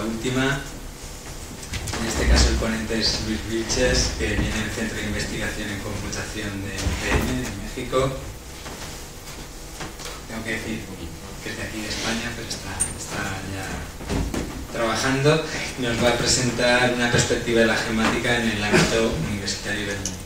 última. En este caso el ponente es Luis Vilches, que viene del Centro de Investigación en Computación de UPN, de México. Tengo que decir que es de aquí de España, pero está ya trabajando. Nos va a presentar una perspectiva de la gemática en el ámbito universitario iberoamericano.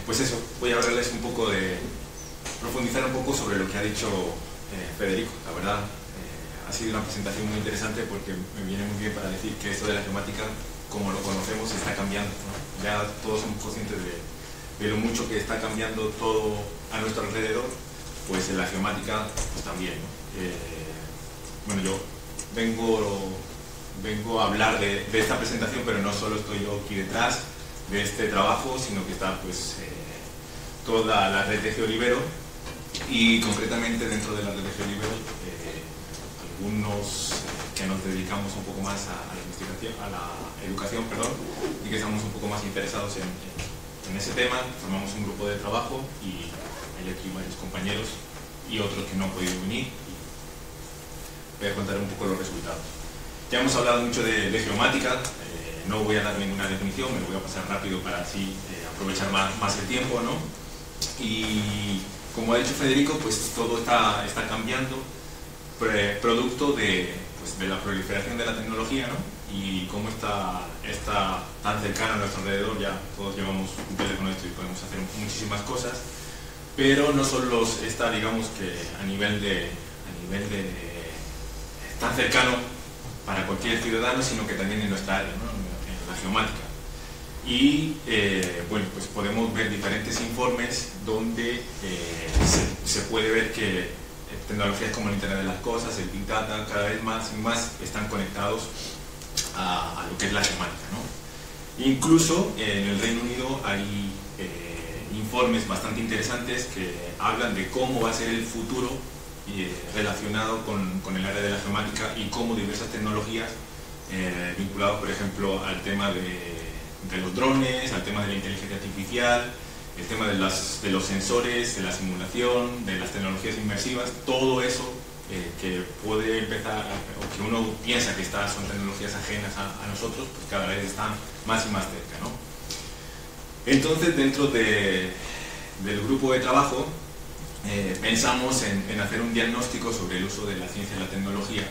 Pues eso, voy a hablarles un poco profundizar un poco sobre lo que ha dicho Federico. La verdad, ha sido una presentación muy interesante porque me viene muy bien para decir que esto de la geomática, como lo conocemos, está cambiando, ¿no? Ya todos somos conscientes de lo mucho que está cambiando todo a nuestro alrededor, pues en la geomática pues también, ¿no? Bueno, yo vengo a hablar de esta presentación, pero no solo estoy yo aquí detrás de este trabajo, sino que está pues toda la red de GeoLibero, y concretamente dentro de la red de GeoLibero algunos que nos dedicamos un poco más a la investigación, a la educación, perdón, y que estamos un poco más interesados en ese tema. Formamos un grupo de trabajo y hay aquí varios compañeros y otros que no han podido venir, y voy a contar un poco los resultados. Ya hemos hablado mucho de geomática. No voy a dar ninguna definición, me lo voy a pasar rápido para así aprovechar más el tiempo, ¿no? Y como ha dicho Federico, pues todo está cambiando, producto de la proliferación de la tecnología, ¿no? Y cómo está tan cercana a nuestro alrededor. Ya todos llevamos un teléfono esto y podemos hacer muchísimas cosas, pero no solo está, digamos, que a nivel de tan cercano para cualquier ciudadano, sino que también en nuestra área, ¿no? La geomática. Y bueno, pues podemos ver diferentes informes donde se puede ver que tecnologías como el Internet de las Cosas, el Big Data, cada vez más y más están conectados a lo que es la geomática, ¿no? Incluso en el Reino Unido hay informes bastante interesantes que hablan de cómo va a ser el futuro relacionado con el área de la geomática, y cómo diversas tecnologías vinculados, por ejemplo, al tema de los drones, al tema de la inteligencia artificial, el tema de los sensores, de la simulación, de las tecnologías inmersivas, todo eso que puede empezar, o que uno piensa que son tecnologías ajenas a nosotros, pues cada vez están más y más cerca, ¿no? Entonces, dentro del grupo de trabajo, pensamos en hacer un diagnóstico sobre el uso de la ciencia y la tecnología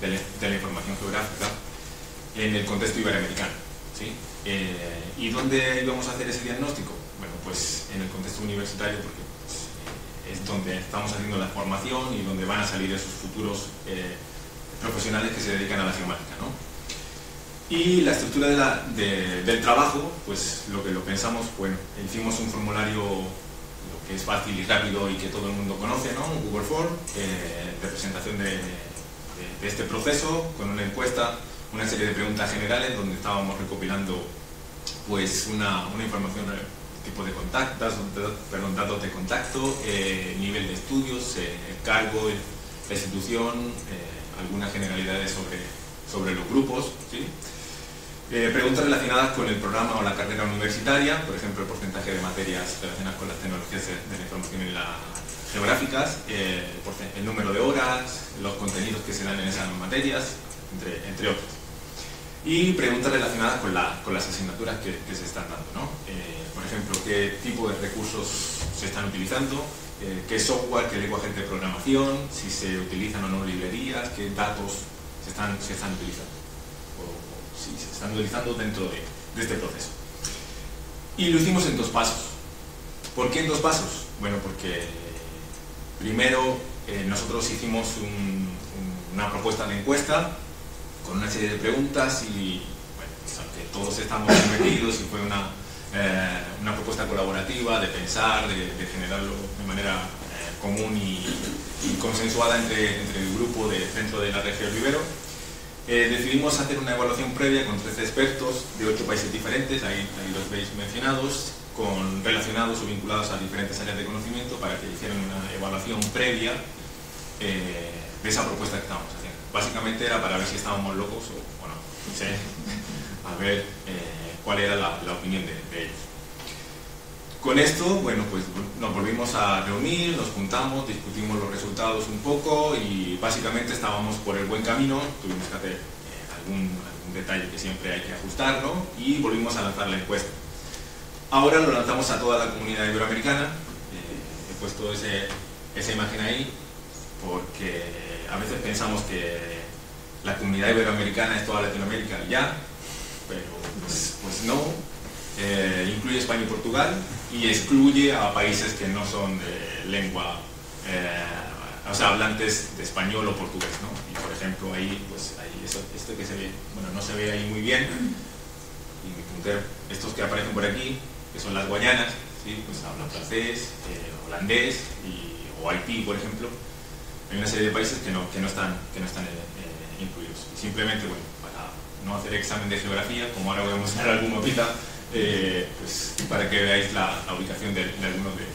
de la información geográfica en el contexto iberoamericano, ¿sí? ¿Y dónde íbamos a hacer ese diagnóstico? Bueno, pues en el contexto universitario, porque pues, es donde estamos haciendo la formación y donde van a salir esos futuros profesionales que se dedican a la geomática, ¿no? Y la estructura del trabajo, pues lo pensamos, bueno, hicimos un formulario que es fácil y rápido y que todo el mundo conoce, ¿no? Un Google Form de presentación de este proceso, con una encuesta, una serie de preguntas generales donde estábamos recopilando pues una información, tipo de contactos, datos de contacto, nivel de estudios, cargo, la institución, algunas generalidades sobre los grupos, ¿sí? Preguntas relacionadas con el programa o la carrera universitaria, por ejemplo, el porcentaje de materias relacionadas con las tecnologías de la información y las geográficas, el número de horas, los contenidos que se dan en esas materias, entre otros. Y preguntas relacionadas con las asignaturas que se están dando, ¿no? Por ejemplo, qué tipo de recursos se están utilizando, qué software, qué lenguajes de programación, si se utilizan o no librerías, qué datos se están utilizando, o si se están utilizando dentro de este proceso. Y lo hicimos en 2 pasos. ¿Por qué en 2 pasos? Bueno, porque primero nosotros hicimos una propuesta de encuesta con una serie de preguntas y, bueno, pues aunque todos estamos metidos y fue una propuesta colaborativa de pensar, de generarlo de manera común y consensuada entre el grupo dentro de la red GeoLibero, Decidimos hacer una evaluación previa con 13 expertos de 8 países diferentes, ahí los veis mencionados, relacionados o vinculados a diferentes áreas de conocimiento, para que hicieran una evaluación previa de esa propuesta que estábamos haciendo. Básicamente era para ver si estábamos locos o no, ¿sí? A ver cuál era la opinión de ellos. Con esto, bueno, pues nos volvimos a reunir, nos juntamos, discutimos los resultados un poco y básicamente estábamos por el buen camino. Tuvimos que hacer algún detalle que siempre hay que ajustar, ¿no? Y volvimos a lanzar la encuesta. Ahora lo lanzamos a toda la comunidad iberoamericana. He puesto esa imagen ahí porque a veces pensamos que la comunidad iberoamericana es toda Latinoamérica ya, pero pues no. Incluye España y Portugal y excluye a países que no son de lengua, o sea, hablantes de español o portugués, ¿no? Y por ejemplo ahí, pues ahí esto que se ve, bueno, no se ve ahí muy bien, y mi puntero, estos que aparecen por aquí, que son las Guayanas, ¿sí? Pues hablan francés, holandés o Haití, por ejemplo. Hay una serie de países que no están incluidos. Y simplemente, bueno, para no hacer examen de geografía, como ahora voy a mostrar algún mapita, pues para que veáis la ubicación de algunos de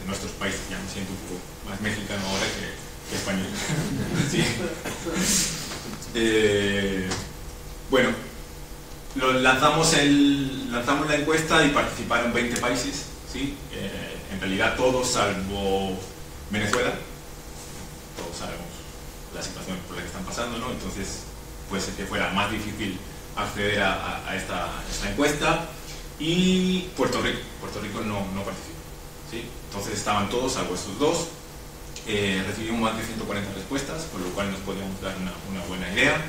nuestros países. Ya me siento un poco más mexicano ahora que español. ¿Sí? Bueno, lanzamos la encuesta y participaron 20 países, ¿sí? En realidad todos salvo Venezuela. Todos sabemos la situación por la que están pasando, ¿no? Entonces puede ser que fuera más difícil acceder a esta encuesta. Y Puerto Rico no participó, ¿sí? Entonces estaban todos, salvo estos dos. Recibimos más de 140 respuestas, por lo cual nos podíamos dar una buena idea.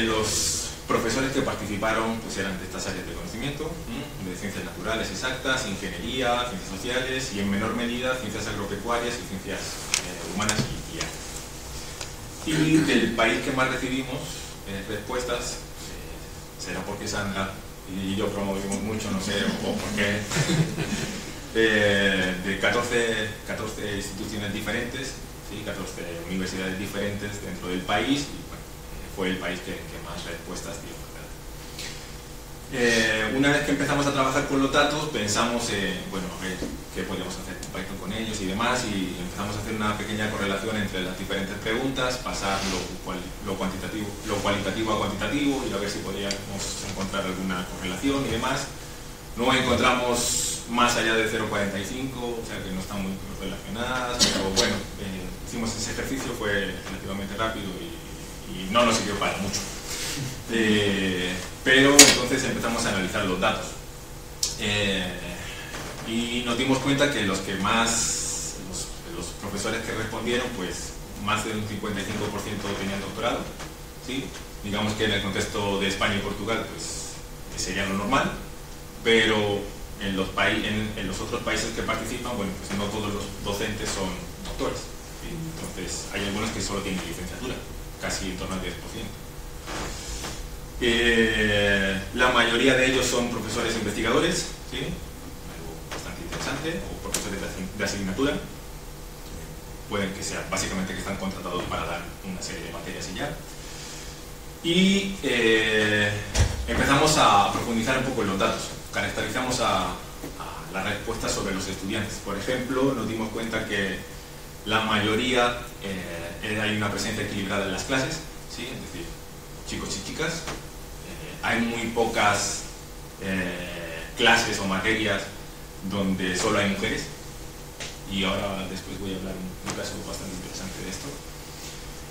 Los profesores que participaron pues eran de estas áreas de conocimiento, de ciencias naturales exactas, ingeniería, ciencias sociales y en menor medida ciencias agropecuarias y ciencias humanas y artes. Y del país que más recibimos respuestas, será porque Sandra y yo promovimos mucho, no sé, o porque de 14 instituciones diferentes, ¿sí? 14 universidades diferentes dentro del país, y bueno, fue el país que más respuestas dio. Una vez que empezamos a trabajar con los datos, pensamos bueno, a ver qué podíamos hacer con Python con ellos y demás, y empezamos a hacer una pequeña correlación entre las diferentes preguntas, pasar lo cualitativo a cuantitativo y a ver si podíamos encontrar alguna correlación y demás. No encontramos más allá de 0,45, o sea que no están muy relacionadas, pero bueno, hicimos ese ejercicio, fue relativamente rápido y no nos sirvió para mucho. Pero entonces empezamos a analizar los datos y nos dimos cuenta que los profesores que respondieron, pues más de un 55% tenían doctorado, ¿sí? Digamos que en el contexto de España y Portugal pues sería lo normal, pero en los otros países que participan, bueno, pues no todos los docentes son doctores, ¿sí? Entonces hay algunos que solo tienen licenciatura, casi en torno al 10%. La mayoría de ellos son profesores investigadores, ¿sí? Algo bastante interesante, o profesores de asignatura. Pueden que sea básicamente que están contratados para dar una serie de materias y ya. Y empezamos a profundizar un poco en los datos. Caracterizamos a las respuestas sobre los estudiantes. Por ejemplo, nos dimos cuenta que la mayoría hay una presencia equilibrada en las clases, ¿sí? Es decir, chicos y chicas. Hay muy pocas clases o materias donde solo hay mujeres, y ahora después voy a hablar un caso bastante interesante de esto.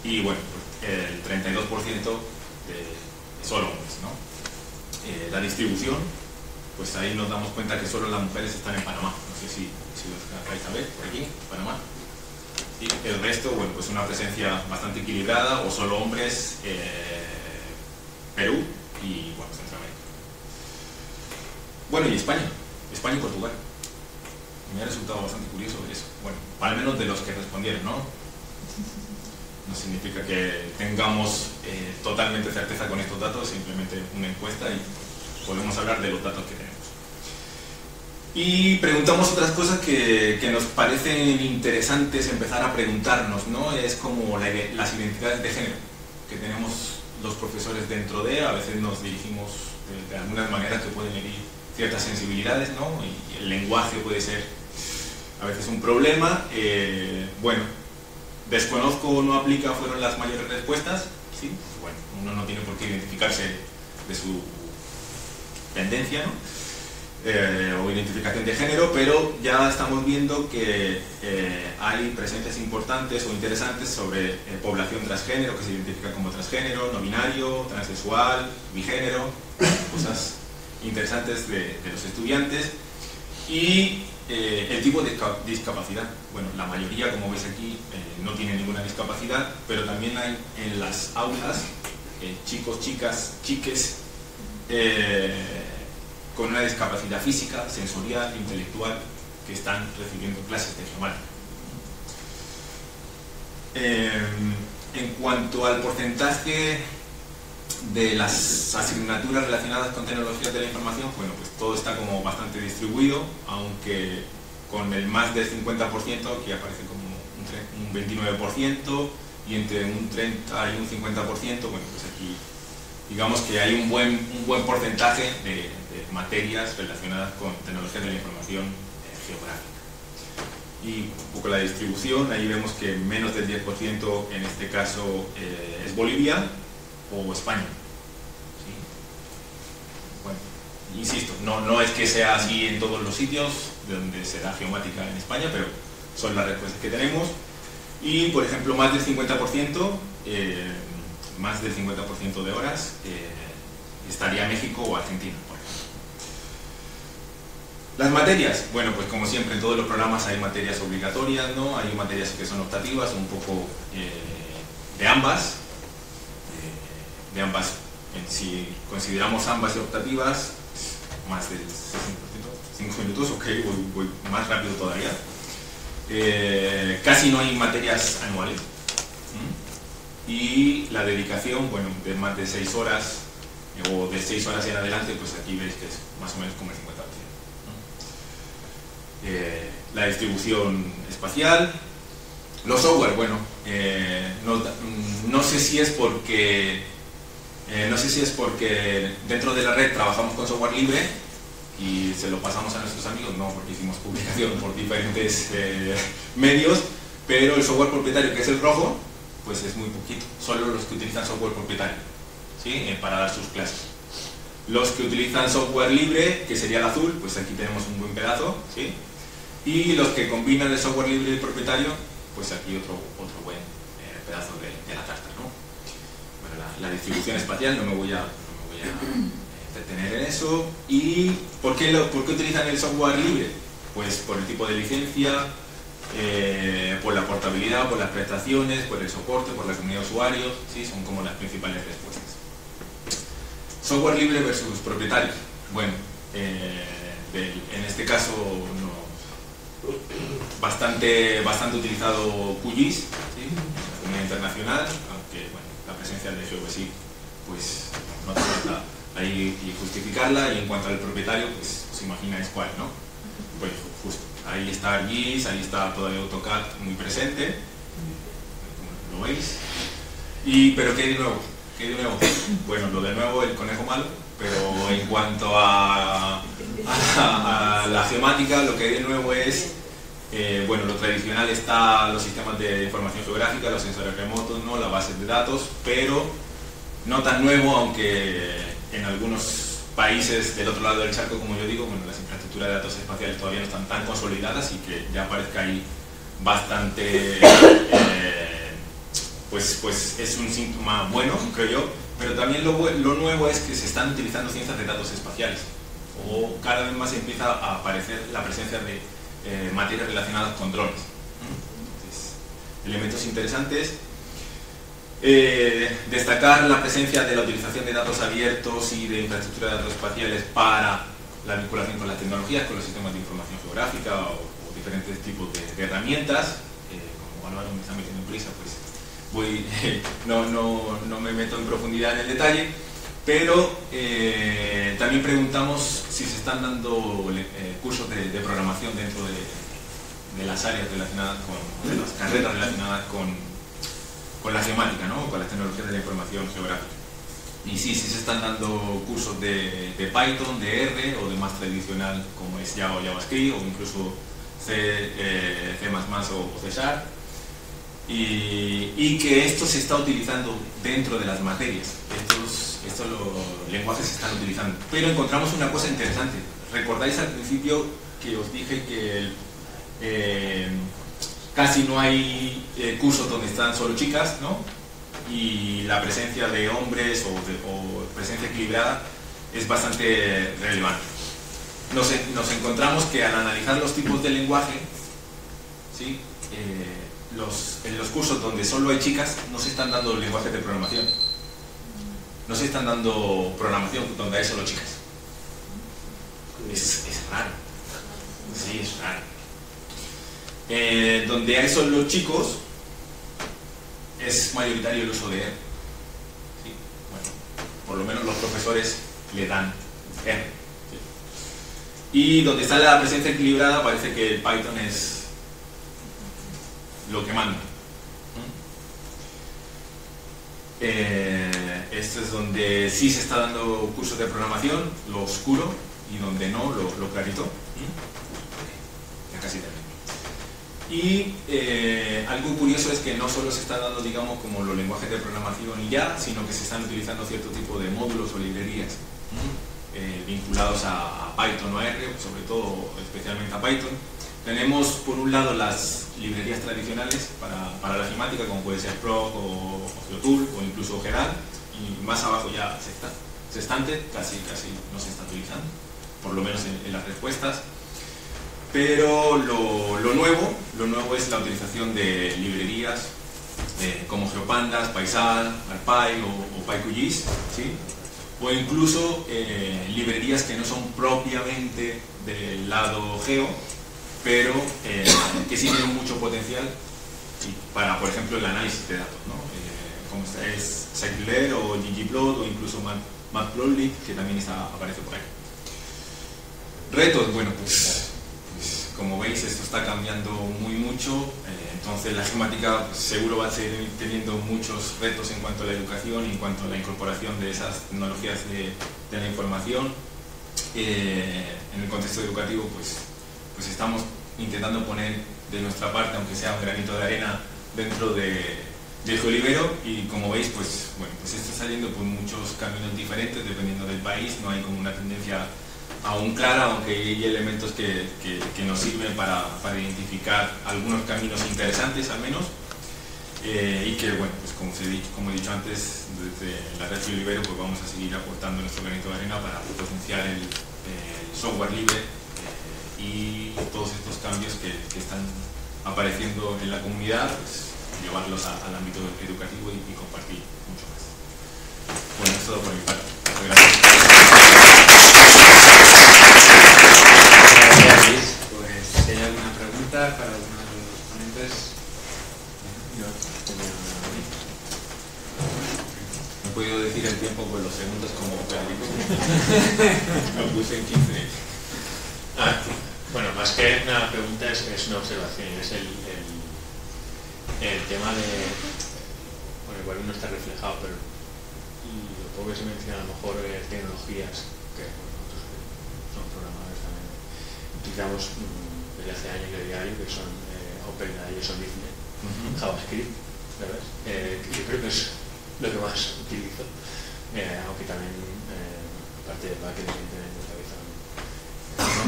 Y bueno, pues, el 32% de solo hombres, ¿no? La distribución, pues ahí nos damos cuenta que solo las mujeres están en Panamá. No sé si los vais a ver por aquí, Panamá. Y el resto, bueno, pues una presencia bastante equilibrada, o solo hombres, Perú y bueno, Centroamérica. Bueno, y España y Portugal. Me ha resultado bastante curioso eso. Bueno, al menos de los que respondieron, ¿no? No significa que tengamos totalmente certeza con estos datos, simplemente una encuesta y podemos hablar de los datos que tenemos. Y preguntamos otras cosas que nos parecen interesantes empezar a preguntarnos, ¿no? Es como las identidades de género, que tenemos los profesores dentro de, a veces nos dirigimos de algunas maneras que pueden herir ciertas sensibilidades, ¿no? Y el lenguaje puede ser a veces un problema. Bueno, desconozco o no aplica fueron las mayores respuestas, ¿sí? Bueno, uno no tiene por qué identificarse de su tendencia, ¿no? O identificación de género, pero ya estamos viendo que hay presencias importantes o interesantes sobre población transgénero, que se identifica como transgénero, no binario, transexual, bigénero, cosas interesantes de los estudiantes. Y el tipo de discapacidad, bueno, la mayoría, como veis aquí, no tiene ninguna discapacidad, pero también hay en las aulas chicos, chicas, chiques, con una discapacidad física, sensorial, intelectual, que están recibiendo clases de geomática. En cuanto al porcentaje de las asignaturas relacionadas con tecnologías de la información, bueno, pues todo está como bastante distribuido, aunque con el más del 50%, aquí aparece como un 29%, y entre un 30 y un 50%, bueno, pues aquí digamos que hay un buen porcentaje de materias relacionadas con tecnologías de la información geográfica. Y un poco la distribución, ahí vemos que menos del 10% en este caso es Bolivia o España. ¿Sí? Bueno, insisto, no es que sea así en todos los sitios donde se da geomática en España, pero son las respuestas que tenemos. Y, por ejemplo, más del 50%, de horas estaría México o Argentina, por ejemplo. Las materias, bueno, pues como siempre en todos los programas hay materias obligatorias, ¿no? Hay materias que son optativas, un poco de ambas. Si consideramos ambas optativas, más del 5 minutos, ok, voy más rápido todavía. Casi no hay materias anuales. Y la dedicación, bueno, de más de 6 horas o de 6 horas en adelante, pues aquí veis que es más o menos como el 50%. La distribución espacial, los software, bueno, no sé si es porque dentro de la red trabajamos con software libre y se lo pasamos a nuestros amigos, no, porque hicimos publicación por diferentes medios, pero el software propietario, que es el rojo, pues es muy poquito, solo los que utilizan software propietario, ¿sí? Para dar sus clases. Los que utilizan software libre, que sería el azul, pues aquí tenemos un buen pedazo, ¿sí? Y los que combinan el software libre y el propietario, pues aquí otro buen pedazo de la tarta, ¿no? Bueno, la distribución espacial no me voy a detener en eso. ¿Y por qué utilizan el software libre? Pues por el tipo de licencia, por la portabilidad, por las prestaciones, por el soporte, por la comunidad de usuarios, ¿sí? Son como las principales respuestas. Software libre versus propietario. Bueno, en este caso bastante utilizado QGIS, ¿sí? La comunidad internacional, aunque bueno, la presencia de GeoBSIP pues no hace falta ahí justificarla. Y en cuanto al propietario, pues os imagináis cuál, ¿no? Pues justo, ahí está ArcGIS, ahí está todavía AutoCAD muy presente, como lo veis. Pero ¿qué hay de nuevo? Bueno, lo de nuevo, el conejo malo, pero en cuanto a la geomática, lo que hay de nuevo es, bueno, lo tradicional está los sistemas de información geográfica, los sensores remotos, ¿no? Las bases de datos, pero no tan nuevo, aunque en algunos países del otro lado del charco, como yo digo, bueno, las infraestructuras de datos espaciales todavía no están tan consolidadas y que ya parezca ahí bastante, pues es un síntoma bueno, creo yo, pero también lo nuevo es que se están utilizando ciencias de datos espaciales, o cada vez más empieza a aparecer la presencia de materias relacionadas con drones. Entonces, elementos interesantes. Destacar la presencia de la utilización de datos abiertos y de infraestructura de datos espaciales para la vinculación con las tecnologías, con los sistemas de información geográfica o diferentes tipos de herramientas. Como Álvaro me está metiendo en prisa, pues no me meto en profundidad en el detalle, pero también preguntamos si se están dando cursos de programación dentro de las áreas relacionadas de las carreras relacionadas con la geomática, ¿no? Con las tecnologías de la información geográfica. Y sí se están dando cursos de Python, de R o de más tradicional como es Java o JavaScript o incluso C, C++ o C Sharp. Y que esto se está utilizando dentro de las materias. Estos lenguajes se están utilizando. Pero encontramos una cosa interesante. ¿Recordáis al principio que os dije que casi no hay cursos donde están solo chicas, ¿no? Y la presencia de hombres o presencia equilibrada es bastante relevante. Nos encontramos que al analizar los tipos de lenguaje, ¿sí? En los cursos donde solo hay chicas no se están dando lenguajes de programación, no se están dando programación donde hay solo chicas. Es raro, sí, es raro. Donde hay solo chicos es mayoritario el uso de R. ¿Sí? Bueno, por lo menos los profesores le dan R. ¿Sí? Y donde está la presencia equilibrada parece que el Python es lo que manda. Esto es donde sí se está dando cursos de programación, lo oscuro, y donde no, lo clarito. Ya casi termino. Y algo curioso es que no solo se está dando, digamos, como los lenguajes de programación y ya, sino que se están utilizando cierto tipo de módulos o librerías vinculados a Python o a R, sobre todo, especialmente a Python. Tenemos, por un lado, las librerías tradicionales para la geomática, como puede ser Proc o GeoTool o incluso Geral, y más abajo ya Sextante, casi no se está utilizando, por lo menos en las respuestas. Pero lo nuevo es la utilización de librerías como GeoPandas, Paisal, ArcPy o PyQGIS, ¿sí? O incluso librerías que no son propiamente del lado geo, pero que sí tienen mucho potencial para, por ejemplo, el análisis de datos, ¿no? Como es Scikit-learn o ggplot o incluso Matplotlib, que también aparece por ahí. Retos, bueno, pues como veis esto está cambiando mucho, entonces la geomática pues, seguro va a seguir teniendo muchos retos en cuanto a la educación y en cuanto a la incorporación de esas tecnologías de la información. En el contexto educativo pues estamos intentando poner de nuestra parte, aunque sea un granito de arena, dentro del GeoLibero, y como veis pues está saliendo por muchos caminos diferentes dependiendo del país, no hay como una tendencia aún clara, aunque hay elementos que nos sirven para identificar algunos caminos interesantes al menos, y que bueno, pues como he dicho antes, desde la red GeoLibero pues vamos a seguir aportando nuestro granito de arena para potenciar el software libre y todos estos cambios que están apareciendo en la comunidad, pues llevarlos al ámbito educativo y compartir mucho más. Bueno, es todo por mi parte. Gracias. Pues si hay alguna pregunta para alguno de los ponentes. No he podido decir el tiempo con los segundos como Federico. Lo puse en 15. Bueno, más que una pregunta es una observación, es el tema de, bueno, igual no está reflejado, pero lo poco que se menciona a lo mejor tecnologías que nosotros somos programadores también utilizamos desde hace años de diario, que son OpenAI o Solidnet, JavaScript, ¿sabes? Yo creo que es lo que más utilizo, aunque también aparte de backend evidentemente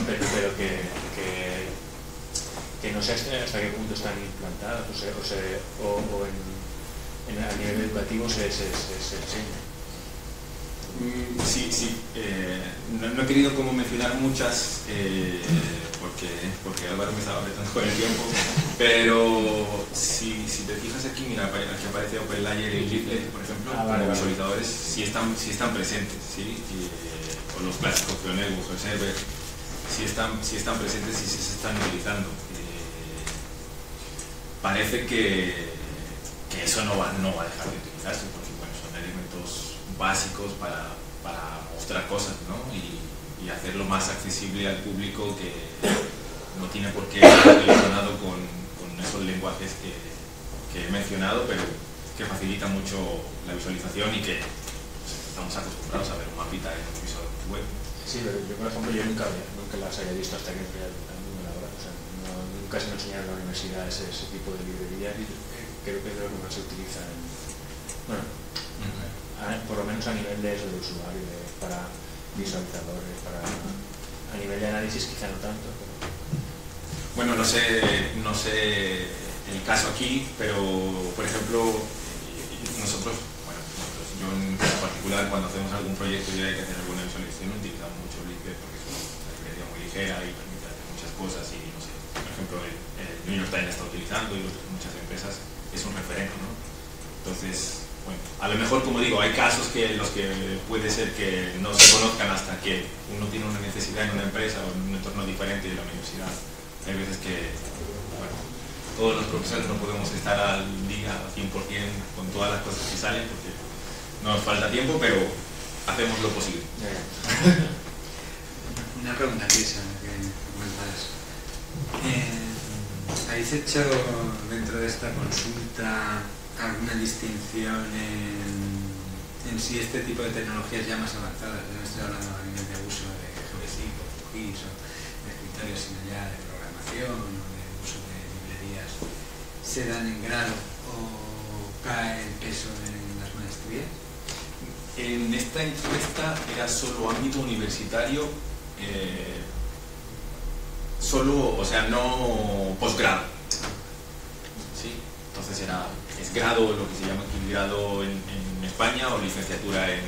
pero que no sé hasta qué punto están implantadas o a nivel educativo se enseña. Sí. No he querido como mencionar muchas porque Álvaro me estaba apretando con el tiempo, pero si te fijas aquí, mira, aquí aparece OpenLayer y Leaflet, por ejemplo, como visualizadores, sí están presentes, ¿sí? O los clásicos Pioneer, GeoServer, sí están presentes y sí se están utilizando. Parece que eso no va a dejar de utilizarse, porque bueno, son elementos básicos para mostrar cosas, ¿no? Y hacerlo más accesible al público que no tiene por qué estar relacionado con esos lenguajes que he mencionado, pero que facilita mucho la visualización y que estamos acostumbrados a ver un mapita en un visor web. Sí, pero yo, por ejemplo, yo nunca las había visto hasta que entré al mundo laboral. O sea, nunca se me enseñaron en la universidad ese tipo de librerías y creo que es de lo que más se utiliza bueno, por lo menos a nivel de eso, de usuario, para visualizadores, a nivel de análisis quizá no tanto. Pero... Bueno, no sé el caso aquí, pero por ejemplo, nosotros, yo en particular, cuando hacemos algún proyecto y hay que hacer alguna visualización, utilizamos mucho Blitz porque es una librería muy ligera y permite hacer muchas cosas y no sé, por ejemplo, el New York Times está utilizando y muchas empresas es un referente, ¿no? Entonces, bueno, a lo mejor, como digo, hay casos en los que puede ser que no se conozcan hasta que uno tiene una necesidad en una empresa o en un entorno diferente de la universidad. Hay veces que, bueno, todos los profesores no podemos estar al día 100% con todas las cosas que salen porque nos falta tiempo, pero hacemos lo posible. Una pregunta, Cris, que comentas. ¿Habéis hecho dentro de esta consulta alguna distinción en si este tipo de tecnologías ya más avanzadas, no estoy hablando a nivel de uso de GBC o QGIS o de escritorios, sino ya de programación o de uso de librerías, se dan en grado o cae el peso en las maestrías? En esta encuesta era solo ámbito universitario, solo, o sea, no posgrado. ¿Sí? Entonces es grado, lo que se llama aquí grado en España o licenciatura en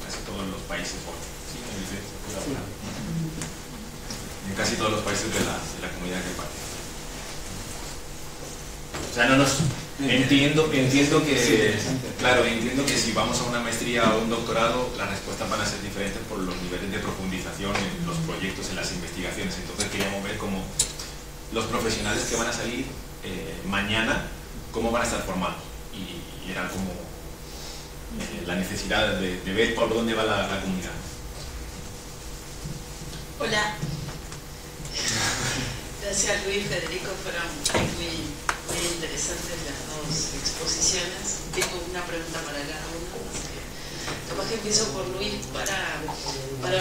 casi todos los países. ¿Sí? En licenciatura. En casi todos los países de la comunidad que participa. O sea, no nos... Entiendo que, claro, entiendo que si vamos a una maestría o un doctorado, las respuestas van a ser diferentes por los niveles de profundización en los proyectos, en las investigaciones. Entonces queríamos ver cómo los profesionales que van a salir mañana, cómo van a estar formados. Y era como la necesidad de ver por dónde va la comunidad. Hola. Gracias, Luis, Federico, fueron muy interesantes las dos exposiciones. Tengo una pregunta para cada uno, así que capaz que empiezo por Luis para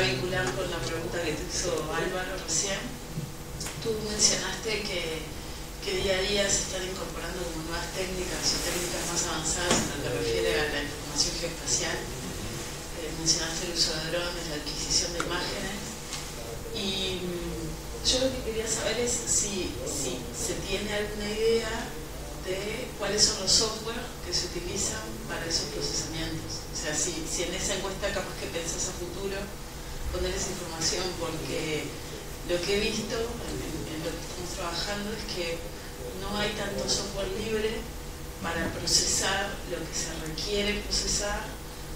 vincular con la pregunta que te hizo Álvaro recién. Tú mencionaste que día a día se están incorporando como nuevas técnicas o técnicas más avanzadas en lo que refiere a la información geoespacial. Mencionaste el uso de drones, la adquisición de imágenes y yo lo que quería saber es si se tiene alguna idea de cuáles son los software que se utilizan para esos procesamientos. O sea, si en esa encuesta capaz que pensás a futuro poner esa información, porque lo que he visto en lo que estamos trabajando es que no hay tanto software libre para procesar lo que se requiere procesar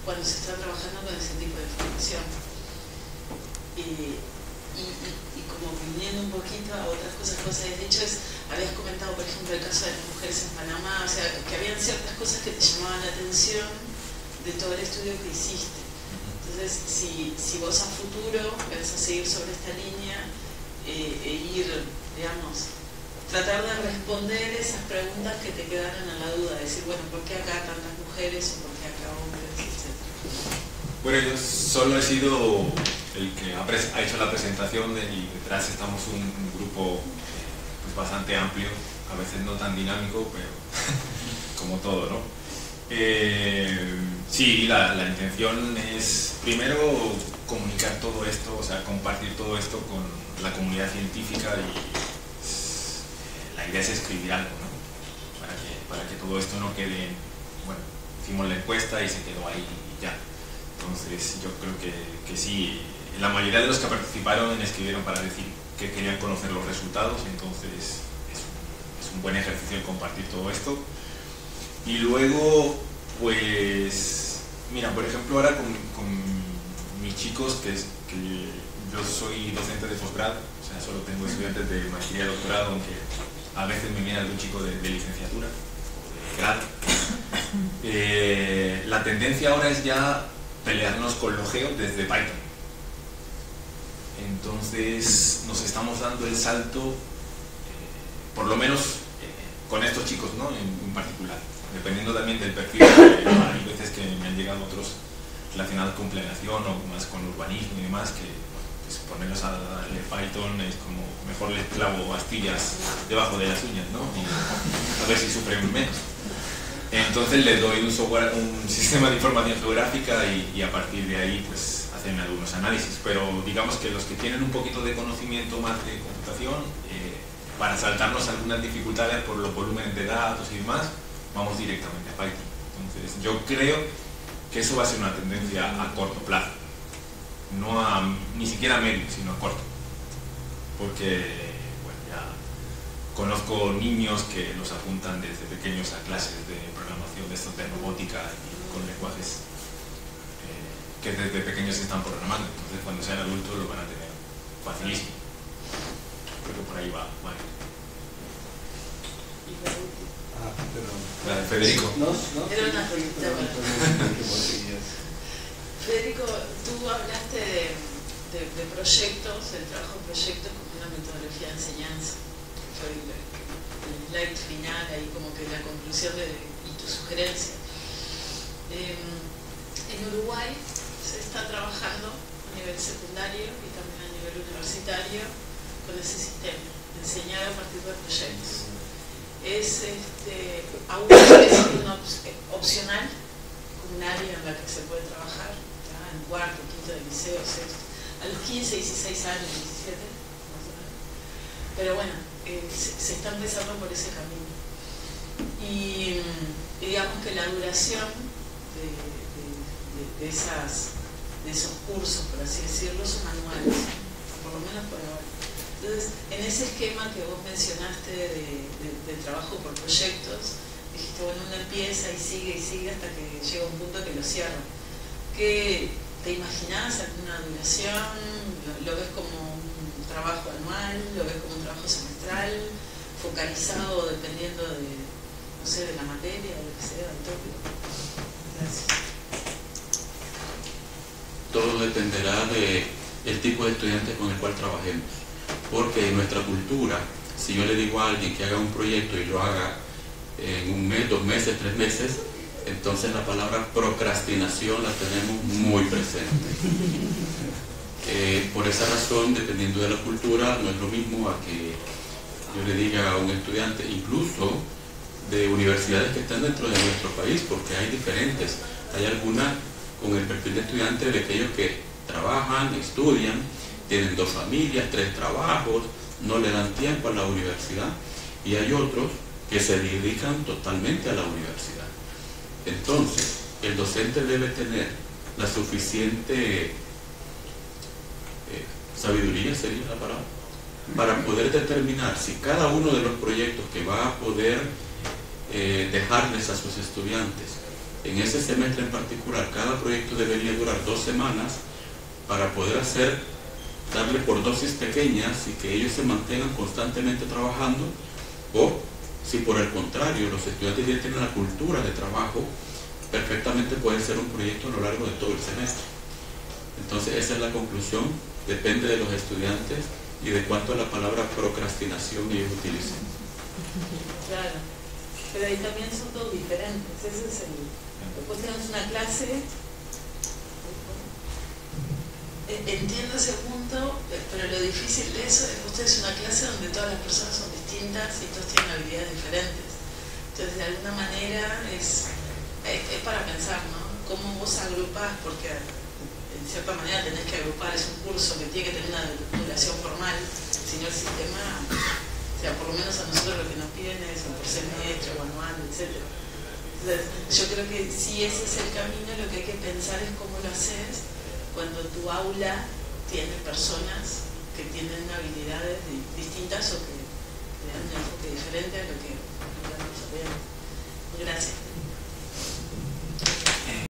cuando se está trabajando con ese tipo de información. Y como viniendo un poquito a otras cosas que habías dicho, habías comentado por ejemplo el caso de las mujeres en Panamá, o sea, que habían ciertas cosas que te llamaban la atención de todo el estudio que hiciste. Entonces, si vos a futuro pensás seguir sobre esta línea ir, digamos, tratar de responder esas preguntas que te quedaron en la duda, decir, bueno, ¿por qué acá tantas mujeres o por qué acá hombres, etcétera? Bueno, yo solo he sido el que ha hecho la presentación y detrás estamos un grupo pues bastante amplio, a veces no tan dinámico, pero como todo, ¿no? Sí, la intención es primero comunicar todo esto, o sea, compartir todo esto con la comunidad científica y la idea es escribir algo, ¿no? Para que todo esto no quede, bueno, hicimos la encuesta y se quedó ahí y ya. Entonces yo creo que sí, la mayoría de los que participaron escribieron para decir que querían conocer los resultados, entonces es un buen ejercicio el compartir todo esto. Y luego, pues, mira, por ejemplo ahora con mis chicos, que yo soy docente de posgrado, o sea, solo tengo estudiantes de maestría y doctorado, aunque a veces me viene algún chico de licenciatura o de grado. La tendencia ahora es ya pelearnos con los geos desde Python. Entonces nos estamos dando el salto, por lo menos con estos chicos, ¿no? En particular. dependiendo también del perfil, hay veces que me han llegado otros relacionados con planeación o más con urbanismo y demás, que pues, ponerlos a leer Python es como mejor les clavo astillas debajo de las uñas, ¿no? Y a ver si sufren menos. Entonces les doy un software, un sistema de información geográfica y a partir de ahí pues hacen algunos análisis, pero digamos que los que tienen un poquito de conocimiento más de computación, para saltarnos algunas dificultades por los volúmenes de datos y demás, vamos directamente a Python. Entonces yo creo que eso va a ser una tendencia a corto plazo, no ni siquiera a medio, sino a corto, porque bueno, ya conozco niños que los apuntan desde pequeños a clases de programación de estos de robótica y con lenguajes que desde pequeños están programando, entonces cuando sean adultos lo van a tener facilísimo. Creo que por ahí va. Vale. Federico. Era una pregunta. Federico, tú hablaste de proyectos, el trabajo en proyectos como una metodología de enseñanza. Fue el slide final, ahí como que la conclusión y tu sugerencia. En Uruguay se está trabajando a nivel secundario y también a nivel universitario con ese sistema, de enseñar a partir de proyectos. Es aún es opcional, como un área en la que se puede trabajar, ¿ya? En cuarto, quinto de liceo, sexto, a los 15, 16 años, 17, más o menos. Pero bueno, se está empezando por ese camino. Y digamos que la duración de esos cursos, por así decirlo, son anuales, por lo menos por ahora. Entonces, en ese esquema que vos mencionaste de trabajo por proyectos, dijiste, bueno, uno empieza y sigue hasta que llega un punto que lo cierra. ¿Qué te imaginás? ¿Alguna duración? ¿Lo ves como un trabajo anual? ¿Lo ves como un trabajo semestral? ¿Focalizado dependiendo de, no sé, de la materia, de lo que sea, del tópico? Gracias. Todo dependerá del tipo de estudiante con el cual trabajemos. Porque en nuestra cultura, si yo le digo a alguien que haga un proyecto y lo haga en un mes, 2 meses, 3 meses, entonces la palabra procrastinación la tenemos muy presente. Por esa razón, dependiendo de la cultura, no es lo mismo a que yo le diga a un estudiante, incluso de universidades que están dentro de nuestro país, porque hay diferentes. Hay algunas con el perfil de estudiante de aquellos que trabajan, estudian, tienen 2 familias, 3 trabajos, no le dan tiempo a la universidad, y hay otros que se dedican totalmente a la universidad. Entonces, el docente debe tener la suficiente sabiduría, sería la palabra, para poder determinar si cada uno de los proyectos que va a poder dejarles a sus estudiantes en ese semestre en particular, cada proyecto debería durar 2 semanas para poder darle por dosis pequeñas y que ellos se mantengan constantemente trabajando, o si por el contrario los estudiantes ya tienen la cultura de trabajo, perfectamente puede ser un proyecto a lo largo de todo el semestre. Entonces esa es la conclusión, depende de los estudiantes y de cuánto la palabra procrastinación ellos utilicen. Claro, pero ahí también son todos diferentes, ese es después tenemos una clase. Entiendo ese punto, pero lo difícil de eso es que usted es una clase donde todas las personas son distintas y todos tienen habilidades diferentes. Entonces, de alguna manera es para pensar, ¿no? Cómo vos agrupás, porque en cierta manera tenés que agrupar, es un curso que tiene que tener una duración formal, si no el sistema, o sea, por lo menos a nosotros lo que nos piden es o por semestre o anual, etc. Entonces, yo creo que si ese es el camino, lo que hay que pensar es cómo lo haces cuando tu aula tiene personas que tienen habilidades distintas o que le dan un enfoque diferente a lo que